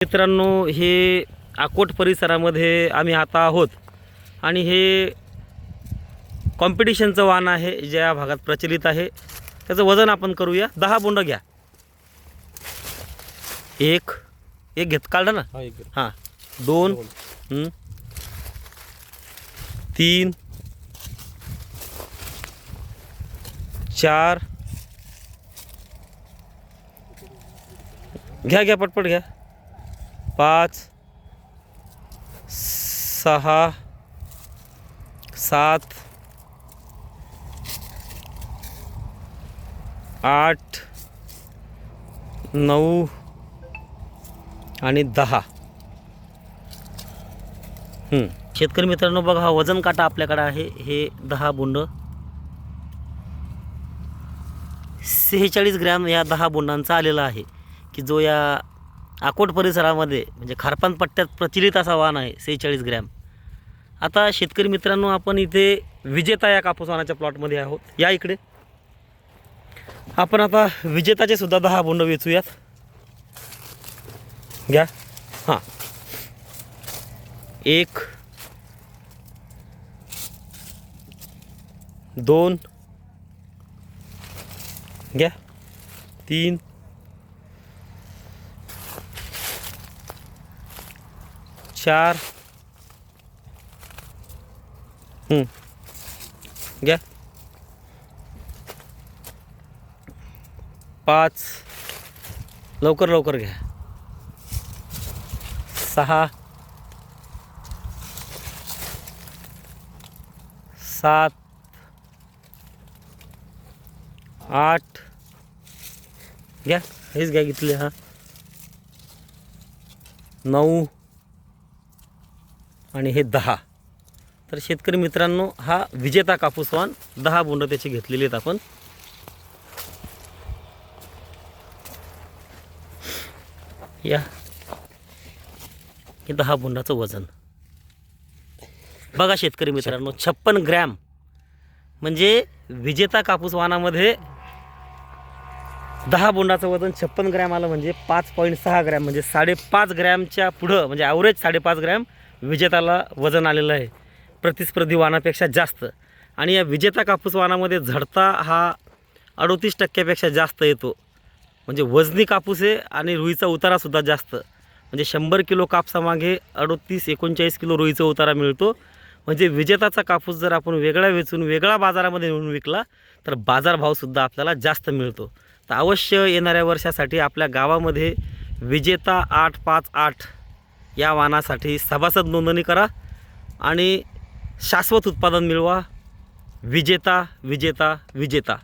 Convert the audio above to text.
मित्रांनो, हे अकोट परिसरामध्ये आम्ही आता आहोत आणि हे कॉम्पिटिशनचं वाण आहे ज्या भागात प्रचलित आहे. त्याचं वजन आपण करूया. 10 बोंड घ्या. एक घेत काढलं ना. हां, 2 3 4 घ्या पटपट घ्या. 5 6 7 8 9 आणि 10. शेतकरी मित्रांनो, बघा हा वजन काटा आपल्याकडे आहे. हे 10 बोंड 46 ग्रॅम या 10 बोंडांचा आलेला आहे, की जो या अकोट परिसरामध्ये म्हणजे खारपान पट्ट्यात प्रचलित असा वाण आहे. 46 ग्रॅम. आता शेतकरी मित्रांनो, आपण इथे विजेता या कापूस वाणाच्या प्लॉटमध्ये आहोत. या इकडे आपण आता विजेताचे सुद्धा 10 बोंड वेचूयात. घ्या. हां, 1 2 घ्या. 3 4 घ्या. 5 लवकर घ्या. 6 7 8 घ्या. हेच घ्या घेतले. हां, 9 आणि हे 10. तर शेतकरी मित्रांनो, हा विजेता कापूस वाण 10 बोंड त्याचे घेतलेले आहेत आपण. या हे 10 बोंडाचं वजन बघा शेतकरी मित्रांनो. 56 ग्रॅम म्हणजे विजेता कापूस वाणामध्ये 10 बोंडाचं वजन 56 ग्रॅम आलं, म्हणजे 5.6 ग्रॅम म्हणजे 5.5 ग्रॅमच्या पुढं, म्हणजे ॲव्हरेज 5.5 ग्रॅम विजेताला वजन आलेलं आहे, प्रतिस्पर्धी वाणापेक्षा जास्त. आणि या विजेता कापूस वाणामध्ये झडता हा 38% जास्त येतो. म्हणजे वजनी कापूस आहे आणि रुईचा उतारासुद्धा जास्त. म्हणजे 100 किलो कापसामागे 38-39 किलो रुईचा उतारा मिळतो. म्हणजे विजेताचा कापूस जर आपण वेगळा वेचून वेगळा बाजारामध्ये नेऊन विकला तर बाजारभावसुद्धा आपल्याला जास्त मिळतो. तर अवश्य येणाऱ्या वर्षासाठी आपल्या गावामध्ये विजेता 858 या वाणासाठी सभासद नोंदणी करा आणि शाश्वत उत्पादन मिळवा. विजेता विजेता विजेता.